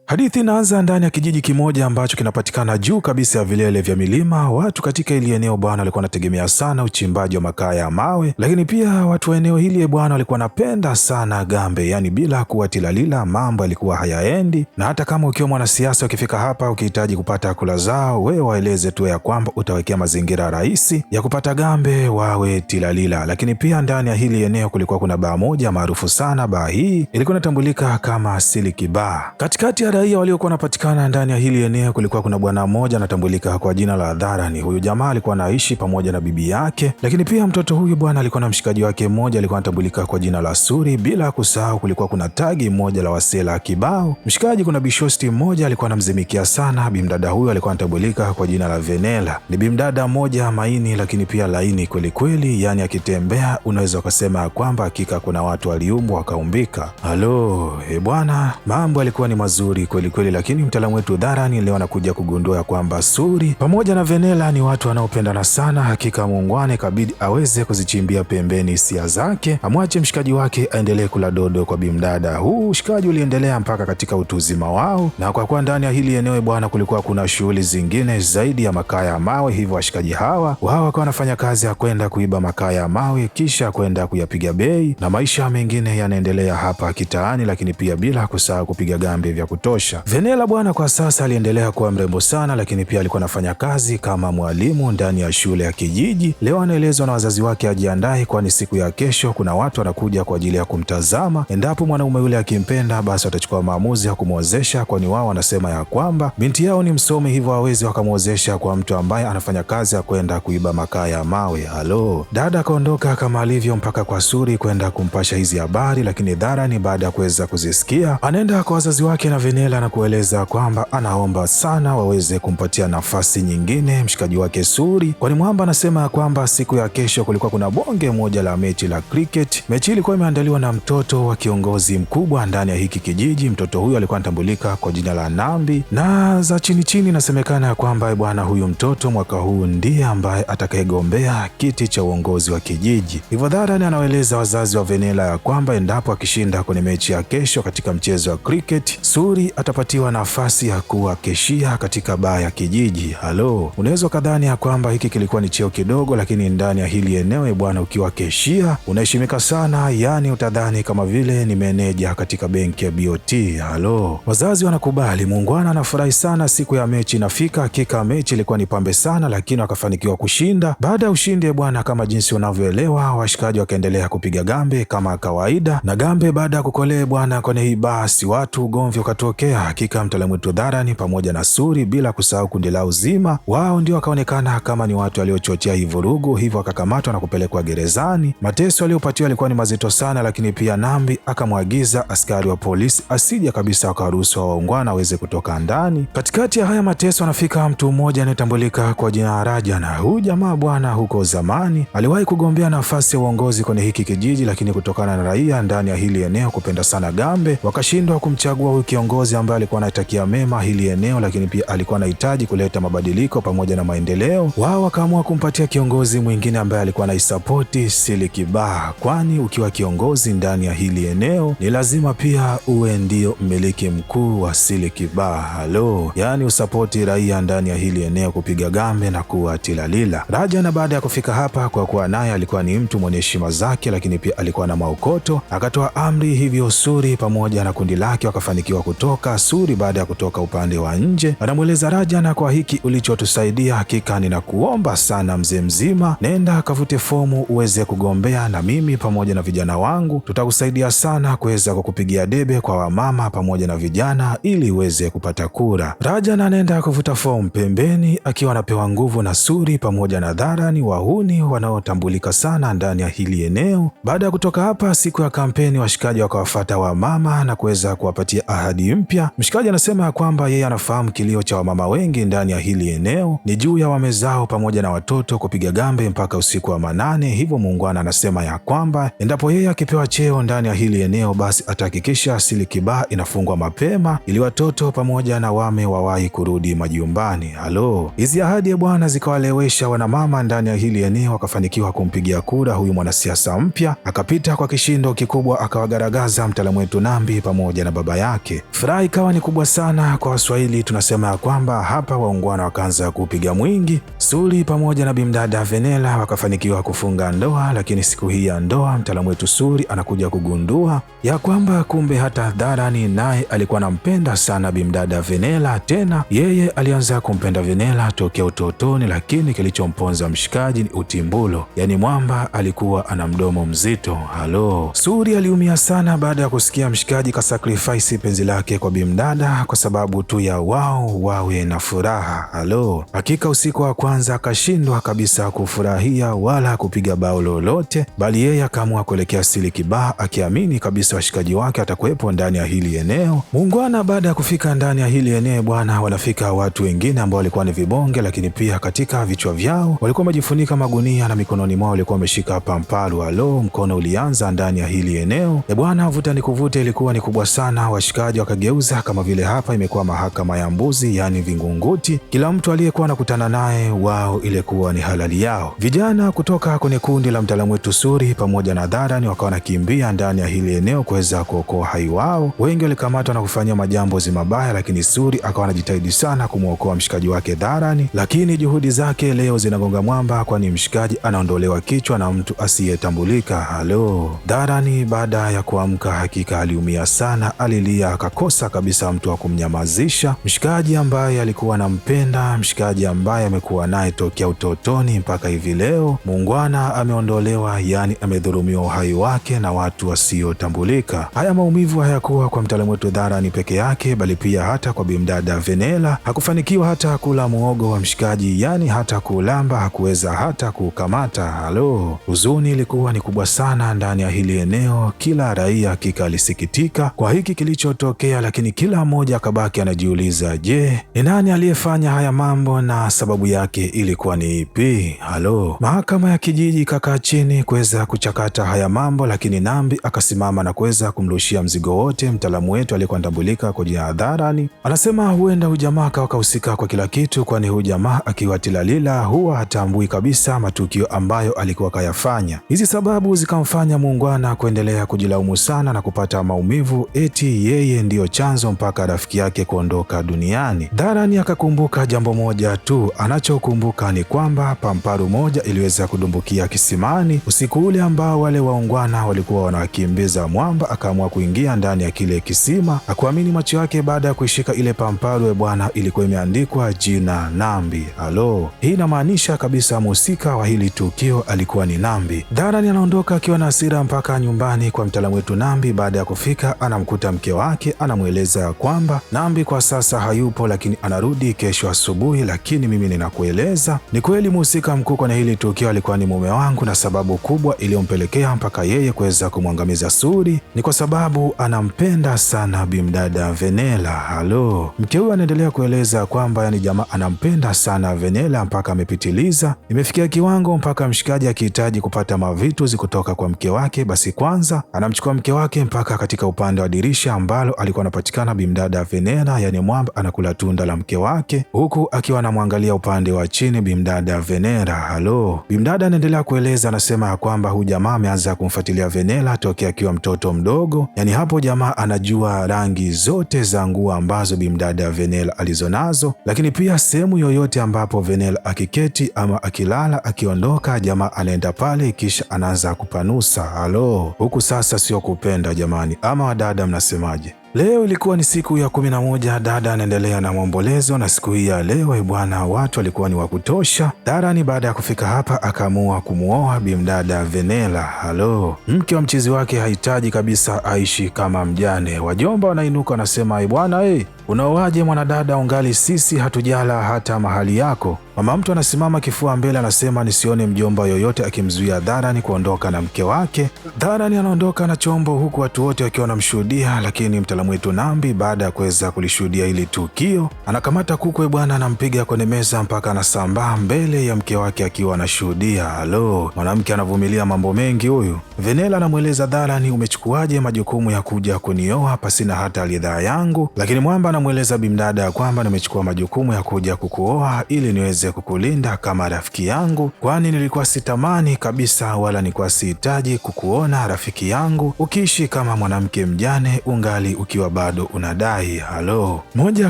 Hadithi inaanza ndani ya kijiji kimoja ambacho kinapatikana juu kabisa ya vilele vya milima. Watu katika hili eneo bwana walikuwa wanategemea sana uchimbaji wa makaa ya mawe, lakini pia watu wa eneo hili bwana walikuwa wanapenda sana gambe, yani bila kuwa tilalila mambo yalikuwa hayaendi. Na hata kama ukiwa mwanasiasa ukifika hapa ukihitaji kupata kula zao, wewe waeleze tu ya kwamba utawekea mazingira rahisi ya kupata gambe wawe tilalila. Lakini pia ndani ya hili eneo kulikuwa kuna baa moja maarufu sana. Baa hii ilikuwa inatambulika kama Silk Bar. Katikati ya raia waliokuwa wanapatikana ndani ya hili eneo kulikuwa kuna bwana mmoja anatambulika kwa jina la Dharani. Huyu jamaa alikuwa anaishi pamoja na bibi yake, lakini pia mtoto huyu bwana alikuwa na mshikaji wake mmoja alikuwa anatambulika kwa jina la Suri. Bila kusahau kulikuwa kuna tagi mmoja la wasela kibao. Mshikaji kuna bishosti mmoja alikuwa anamzimikia sana. Bimdada huyu alikuwa anatambulika kwa jina la Venela. Ni bimdada mmoja maini, lakini pia laini kweli kweli, yani akitembea unaweza ukasema kwamba hakika kuna watu waliumbwa wakaumbika. Halo, bwana, mambo yalikuwa ni mazuri kweli kweli, lakini mtaalamu wetu Dharani leo anakuja kugundua kwamba Suri pamoja na Venela ni watu wanaopendana sana. Hakika muungwane kabidi aweze kuzichimbia pembeni hisia zake, amwache mshikaji wake aendelee kula dodo kwa bimdada. Huu ushikaji uliendelea mpaka katika utu uzima wao, na kwa kuwa ndani ya hili eneo bwana kulikuwa kuna shughuli zingine zaidi ya makaa ya mawe, hivyo washikaji hawa wao wakawa wanafanya kazi ya kwenda kuiba makaa ya mawe kisha kwenda kuyapiga bei, na maisha mengine yanaendelea hapa kitaani, lakini pia bila kusahau kupiga gambe vya kutosha. Venela bwana kwa sasa aliendelea kuwa mrembo sana, lakini pia alikuwa anafanya kazi kama mwalimu ndani ya shule ya kijiji. Leo anaelezwa na wazazi wake ajiandae, kwani siku ya kesho kuna watu wanakuja kwa ajili ya kumtazama. Endapo mwanaume yule akimpenda, basi watachukua maamuzi ya kumwozesha, kwani wao wanasema ya kwamba binti yao ni msomi, hivyo hawezi wakamwozesha kwa mtu ambaye anafanya kazi ya kwenda kuiba makaa ya mawe. Halo, dada akaondoka kama alivyo mpaka kwa Suri kwenda kumpasha hizi habari, lakini Dharani baada ya kuweza kuzisikia anaenda kwa wazazi wake na Venela na kueleza kwamba anaomba sana waweze kumpatia nafasi nyingine mshikaji wake Suri, kwani mwamba anasema kwamba siku ya kesho kulikuwa kuna bonge moja la mechi la cricket. Mechi ilikuwa imeandaliwa na mtoto wa kiongozi mkubwa ndani ya hiki kijiji. Mtoto huyu alikuwa anatambulika kwa jina la Nambi, na za chini chini inasemekana kwamba bwana huyu mtoto mwaka huu ndiye ambaye atakayegombea kiti cha uongozi wa kijiji. Hivyo Dharani anaeleza wazazi wa Venela ya kwamba endapo akishinda kwenye mechi ya kesho katika mchezo wa cricket, Suri atapatiwa nafasi ya kuwa keshia katika baa ya kijiji. Halo, unaweza kadhani ya kwamba hiki kilikuwa ni cheo kidogo, lakini ndani ya hili eneo bwana ukiwa keshia unaheshimika sana, yani utadhani kama vile ni meneja katika benki ya BOT. Halo, wazazi wanakubali, muungwana anafurahi sana. Siku ya mechi inafika. Hakika mechi ilikuwa ni pambe sana, lakini wakafanikiwa kushinda. Baada ya ushindi bwana, kama jinsi unavyoelewa, washikaji wakaendelea kupiga gambe kama kawaida, na gambe baada ya kukolea bwana kwenye hii basi watu ugomvi ukatokea. Hakika mtaalamu wetu Dharani pamoja na Suri bila kusahau kundi lao zima, wao ndio wakaonekana kama ni watu waliochochea hii vurugu, hivyo akakamatwa na kupelekwa gerezani. Mateso aliyopatiwa alikuwa ni mazito sana, lakini pia Nambi akamwagiza askari wa polisi asije kabisa wakaruhusu waungwana waweze kutoka ndani. Katikati ya haya mateso anafika mtu mmoja anayetambulika kwa jina la Rajana. Huyu jamaa bwana huko zamani aliwahi kugombea nafasi ya uongozi kwenye hiki kijiji, lakini kutokana na raia ndani ya hili eneo kupenda sana gambe wakashindwa kumchagua huyu kiongozi ambaye alikuwa anatakia mema hili eneo, lakini pia alikuwa anahitaji kuleta mabadiliko pamoja na maendeleo. Wao wakaamua kumpatia kiongozi mwingine ambaye alikuwa anaisapoti Silk Bar, kwani ukiwa kiongozi ndani ya hili eneo ni lazima pia uwe ndio mmiliki mkuu wa Silk Bar. Halo, yani usapoti raia ndani ya hili eneo kupiga gambe na kuwa tilalila. Rajana baada ya kufika hapa, kwa kuwa naye alikuwa ni mtu mwenye heshima zake, lakini pia alikuwa na maokoto, akatoa amri, hivyo Suri pamoja na kundi lake wakafanikiwa kutoka. Suri baada ya kutoka upande wa nje anamweleza Rajana, kwa hiki ulichotusaidia hakika ninakuomba sana mzee mzima, nenda kavute fomu uweze kugombea, na mimi pamoja na vijana wangu tutakusaidia sana kuweza kukupigia debe kwa wamama pamoja na vijana ili uweze kupata kura. Rajana anaenda kuvuta fomu pembeni akiwa anapewa nguvu na Suri pamoja na Dharani, wahuni wanaotambulika sana ndani ya hili eneo. Baada ya kutoka hapa siku ya kampeni, washikaji wakawafuata wamama na kuweza kuwapatia ahadi mpya. Mshikaji anasema kwamba yeye anafahamu kilio cha wamama wengi ndani ya hili eneo ni juu ya wame zao pamoja na watoto kupiga gambe mpaka usiku wa manane. Hivyo muungwana anasema ya kwamba endapo yeye akipewa cheo ndani ya hili eneo, basi atahakikisha Silk Bar inafungwa mapema ili watoto pamoja na wame wawahi kurudi majumbani. Halo, hizi ahadi bwana zikawalewesha wanamama ndani ya hili eneo, wakafanikiwa kumpigia kura huyu mwanasiasa mpya, akapita kwa kishindo kikubwa, akawagaragaza mtaalamu wetu Nambi pamoja na baba yake. Furaha Furaha ikawa ni kubwa sana. Kwa Waswahili tunasema ya kwamba hapa waungwana wakaanza kupiga mwingi. Suli pamoja na bimdada Venela wakafanikiwa kufunga ndoa, lakini siku hii ya ndoa mtaalamu wetu Suli anakuja kugundua ya kwamba kumbe hata hadharani naye alikuwa anampenda sana bimdada Venela. Tena yeye alianza kumpenda Venela tokea utotoni, lakini kilichomponza mshikaji ni utimbulo, yani mwamba alikuwa ana mdomo mzito. Halo, Suli aliumia sana baada ya kusikia mshikaji ka sacrifice penzi lake kwa bimdada kwa sababu tu ya wao wawe na furaha. Halo, hakika usiku wa kwanza akashindwa kabisa kufurahia wala kupiga bao lolote, bali yeye akaamua kuelekea Silk Bar akiamini kabisa washikaji wake atakuwepo ndani ya hili eneo. Muungwana baada ya kufika ndani ya hili eneo bwana, wanafika watu wengine ambao walikuwa ni vibonge, lakini pia katika vichwa vyao walikuwa wamejifunika magunia na mikononi mwao walikuwa wameshika pampalu. Halo, mkono ulianza ndani ya hili eneo bwana, vuta ni kuvute ilikuwa ni kubwa sana. Washikaji wakageuza kama vile hapa imekuwa mahakama ya mbuzi, yani Vingunguti. Kila mtu aliyekuwa anakutana naye wao ilikuwa ni halali yao. Vijana kutoka kwenye kundi la mtaalamu wetu Suli pamoja na Dharani wakawa wanakimbia ndani ya hili eneo kuweza kuokoa hai wao. Wengi walikamatwa na kufanyia majambo mabaya, lakini Suli akawa anajitahidi sana kumwokoa mshikaji wake Dharani, lakini juhudi zake leo zinagonga mwamba, kwani mshikaji anaondolewa kichwa na mtu asiyetambulika. Halo, Dharani baada ya kuamka hakika aliumia sana, alilia, akakosa kabisa mtu wa kumnyamazisha mshikaji ambaye alikuwa anampenda, mshikaji ambaye amekuwa naye tokea utotoni mpaka hivi leo. Muungwana ameondolewa, yani amedhulumiwa uhai wake na watu wasiotambulika. Haya maumivu hayakuwa kwa mtaalamu wetu Dharani peke yake, bali pia hata kwa bimdada Venela. Hakufanikiwa hata kula muogo wa mshikaji, yani hata kulamba hakuweza hata kukamata. Halo, huzuni ilikuwa ni kubwa sana ndani ya hili eneo. Kila raia hakika alisikitika kwa hiki kilichotokea, lakini kila mmoja akabaki anajiuliza, je, ni nani aliyefanya haya mambo na sababu yake ilikuwa ni ipi? Halo, mahakama ya kijiji kakaa chini kuweza kuchakata haya mambo, lakini Nambi akasimama na kuweza kumrushia mzigo wote mtaalamu wetu aliyekuwa anatambulika kwa jina la Dharani. Anasema huenda huyu jamaa akahusika kwa kila kitu, kwani huyu jamaa akiwa tilalila huwa hatambui kabisa matukio ambayo alikuwa kayafanya. Hizi sababu zikamfanya muungwana kuendelea kujilaumu sana na kupata maumivu, eti yeye ndiyo chanzo mpaka rafiki yake kuondoka duniani. Dharani akakumbuka jambo moja tu, anachokumbuka ni kwamba pamparu moja iliweza kudumbukia kisimani usiku ule ambao wale waungwana walikuwa wanawakimbiza mwamba. Akaamua kuingia ndani ya kile kisima, akuamini macho yake baada ya kuishika ile pamparu bwana, ilikuwa imeandikwa jina Nambi. Halo, hii inamaanisha kabisa mhusika wa hili tukio alikuwa ni Nambi. Dharani anaondoka akiwa na hasira mpaka nyumbani kwa mtaalamu wetu Nambi. Baada ya kufika anamkuta mke wake, anamweleza kwamba Nambi kwa sasa hayupo, lakini anarudi kesho asubuhi. Lakini mimi ninakueleza ni kweli mhusika mkuu kwenye hili tukio alikuwa ni mume wangu, na sababu kubwa iliyompelekea mpaka yeye kuweza kumwangamiza Suli ni kwa sababu anampenda sana bimdada Venela. Halo, mke huyu anaendelea kueleza kwamba yani jamaa anampenda sana Venela mpaka amepitiliza. Imefikia kiwango mpaka mshikaji akihitaji kupata mavituzi kutoka kwa mke wake, basi kwanza anamchukua mke wake mpaka katika upande wa dirisha ambalo alikuwa anapatikana bimdada Venela, yani mwamba anakula tunda la mke wake huku akiwa anamwangalia upande wa chini bimdada Venela. Halo, bimdada anaendelea kueleza, anasema ya kwamba huyu jamaa ameanza kumfuatilia Venela tokea akiwa mtoto mdogo, yani hapo jamaa anajua rangi zote za nguo ambazo bimdada Venela alizonazo, lakini pia sehemu yoyote ambapo Venela akiketi ama akilala akiondoka, jamaa anaenda pale kisha anaanza kupanusa. Halo, huku sasa sio kupenda jamani, ama wadada mnasemaje? Leo ilikuwa ni siku ya 11. Dada anaendelea na maombolezo, na siku hii ya leo bwana, watu walikuwa ni wa kutosha. Dharani baada ya kufika hapa akaamua kumuoa bimdada Venela. Halo, mke wa mchizi wake hahitaji kabisa aishi kama mjane. Wajomba wanainuka wanasema, bwana unaoaje mwanadada, ungali sisi hatujala hata mahali yako. Mama mtu anasimama kifua mbele anasema nisione mjomba yoyote akimzuia Dharani kuondoka na mke wake. Dharani anaondoka na chombo huku watu wote wakiwa wanamshuhudia, lakini mtaalamu wetu Nambi baada ya kuweza kulishuhudia hili tukio anakamata kukwe bwana, anampiga kwenye meza mpaka anasambaa mbele ya mke wake akiwa anashuhudia. Halo, mwanamke anavumilia mambo mengi huyu. Venela anamweleza Dharani, umechukuaje majukumu ya kuja kunioa pasina hata ridhaa yangu? Lakini mwamba anamweleza bimdada ya kwamba nimechukua majukumu ya kuja kukuoa ili niweze kukulinda kama rafiki yangu, kwani nilikuwa sitamani kabisa wala nilikuwa sihitaji kukuona rafiki yangu ukiishi kama mwanamke mjane ungali ukiwa bado unadai. Halo. Moja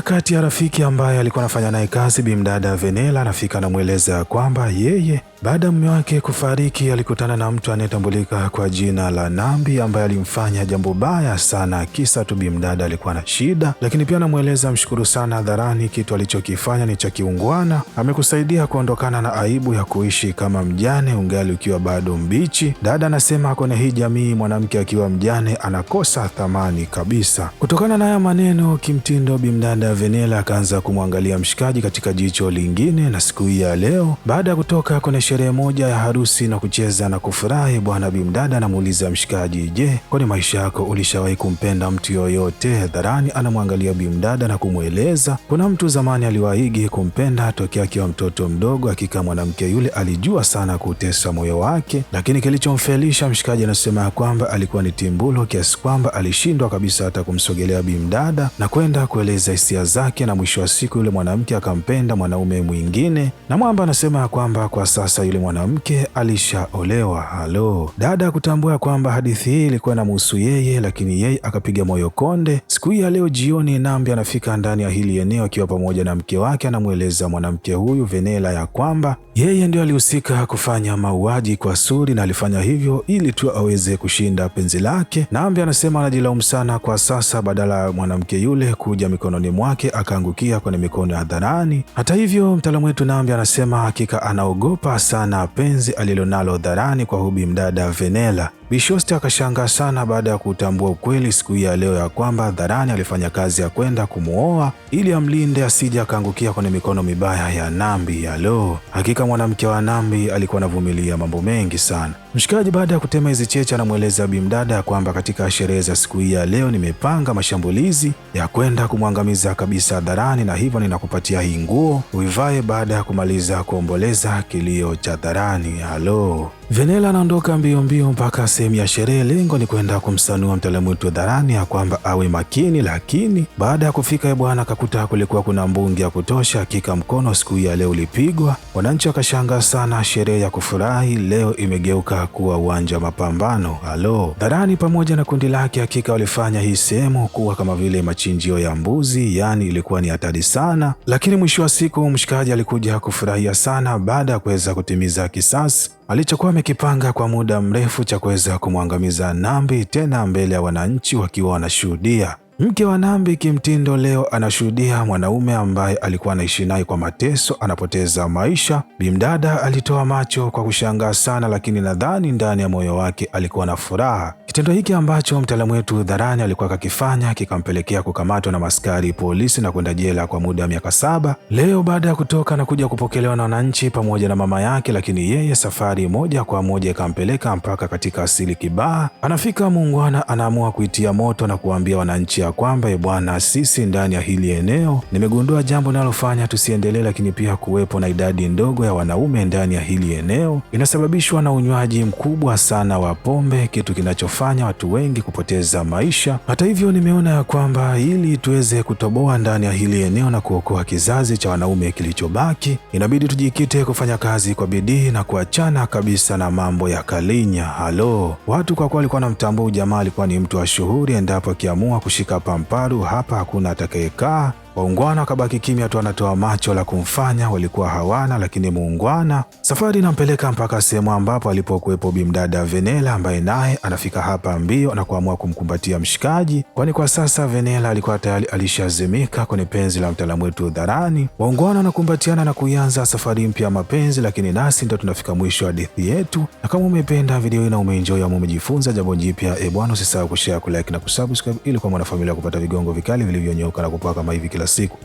kati ya rafiki ambaye alikuwa anafanya naye kazi bimdada Venela anafika anamweleza kwamba yeye baada ya mume wake kufariki alikutana na mtu anayetambulika kwa jina la Nambi ambaye alimfanya jambo baya sana, kisa tu bimdada alikuwa na shida. Lakini pia anamweleza mshukuru sana hadharani, kitu alichokifanya ni cha kiungwana, amekusaidia kuondokana na aibu ya kuishi kama mjane ungali ukiwa bado mbichi. Dada anasema kwenye hii jamii mwanamke akiwa mjane anakosa thamani kabisa. Kutokana na haya maneno kimtindo, bimdada Venela akaanza kumwangalia mshikaji katika jicho lingine, na siku hii ya leo baada ya kutoka kwenye sherehe moja ya harusi na kucheza na kufurahi, bwana bimdada anamuuliza mshikaji, je, kwani maisha yako ulishawahi kumpenda mtu yoyote? Hadharani anamwangalia bimdada na kumweleza kuna mtu zamani aliwahi kumpenda tokea akiwa mtoto mdogo. Hakika mwanamke yule alijua sana kutesa moyo wake, lakini kilichomfelisha mshikaji anasema kwamba alikuwa ni timbulo kiasi kwamba alishindwa kabisa hata kumsogelea bimdada na kwenda kueleza hisia zake, na mwisho wa siku yule mwanamke akampenda mwanaume mwingine, na mwamba anasema kwamba kwa sasa yule mwanamke alishaolewa. Halo. Dada kutambua kwamba hadithi hii ilikuwa inamhusu yeye, lakini yeye akapiga moyo konde. Siku hii ya leo jioni, Nambi anafika ndani ya hili eneo akiwa pamoja na mke wake. Anamweleza mwanamke huyu Venela ya kwamba yeye ndio alihusika kufanya mauaji kwa Suri na alifanya hivyo ili tu aweze kushinda penzi lake. Nambi anasema anajilaumu sana kwa sasa, badala ya mwanamke yule kuja mikononi mwake akaangukia kwenye mikono ya hadharani. Hata hivyo mtaalamu wetu Nambi anasema hakika anaogopa sana penzi alilonalo hadharani kwa hubi mdada Venela. Bishosti akashangaa sana baada ya kutambua ukweli siku hii ya leo ya kwamba hadharani alifanya kazi ya kwenda kumuoa ili amlinde asije akaangukia kwenye mikono mibaya ya Nambi. Halo. Hakika mwanamke wa Nambi alikuwa anavumilia mambo mengi sana. Mshikaji baada ya kutema hizi cheche anamweleza bimdada ya kwamba katika sherehe za siku hii ya leo nimepanga mashambulizi ya kwenda kumwangamiza kabisa hadharani, na hivyo ninakupatia hii nguo uivae baada ya kumaliza kuomboleza kilio cha hadharani. Halo. Venela anaondoka mbio mbio mpaka sehemu ya sherehe. Lengo ni kwenda kumsanua mtaalamu wetu hadharani ya kwamba awe makini, lakini baada ya kufika bwana akakuta kulikuwa kuna mbungi ya kutosha. Hakika mkono siku hii ya leo ulipigwa. Wananchi wakashangaa sana, sherehe ya kufurahi leo imegeuka kuwa uwanja wa mapambano. Halo. Hadharani pamoja na kundi lake hakika walifanya hii sehemu kuwa kama vile machinjio ya mbuzi, yani ilikuwa ni hatari sana, lakini mwisho wa siku mshikaji alikuja kufurahia sana baada ya kuweza kutimiza kisasi alichokuwa amekipanga kwa muda mrefu cha kuweza kumwangamiza Nambi, tena mbele ya wananchi wakiwa wanashuhudia. Mke wa Nambi kimtindo leo anashuhudia mwanaume ambaye alikuwa anaishi naye kwa mateso anapoteza maisha. Bimdada alitoa macho kwa kushangaa sana, lakini nadhani ndani ya moyo wake alikuwa na furaha. Kitendo hiki ambacho mtaalamu wetu hadharani alikuwa kakifanya kikampelekea kukamatwa na maskari polisi na kwenda jela kwa muda wa miaka 7. Leo baada ya kutoka na kuja kupokelewa na wananchi pamoja na mama yake, lakini yeye safari moja kwa moja ikampeleka mpaka katika asili Kibaha. Anafika muungwana anaamua kuitia moto na kuambia wananchi ya kwamba bwana, sisi ndani ya hili eneo nimegundua jambo linalofanya tusiendelee, lakini pia kuwepo na idadi ndogo ya wanaume ndani ya hili eneo inasababishwa na unywaji mkubwa sana wa pombe, kitu kinachofanya watu wengi kupoteza maisha. Hata hivyo nimeona ya kwamba ili tuweze kutoboa ndani ya hili eneo na kuokoa kizazi cha wanaume kilichobaki, inabidi tujikite kufanya kazi kwa bidii na kuachana kabisa na mambo ya Kalinya. Halo. Watu kwa kuwa walikuwa wanamtambua jamaa alikuwa ni mtu wa shughuli, endapo akiamua kushika pamparu hapa hakuna atakayekaa. Waungwana wakabaki kimya tu, anatoa macho la kumfanya walikuwa hawana, lakini muungwana safari inampeleka mpaka sehemu ambapo alipokuwepo bimdada Venela, ambaye naye anafika hapa mbio na kuamua kumkumbatia mshikaji, kwani kwa sasa Venela alikuwa tayari alishazimika kwenye penzi la mtaalamu wetu hadharani. Waungwana wanakumbatiana na kuanza safari mpya ya mapenzi, lakini nasi ndio tunafika mwisho wa hadithi yetu. Na kama umependa video hii na umeenjoy au umejifunza jambo jipya, bwana usisahau kushare, kulike na kusubscribe ili kwa mwanafamilia kupata vigongo vikali vilivyonyoka na kupaka kama hivi kila siku.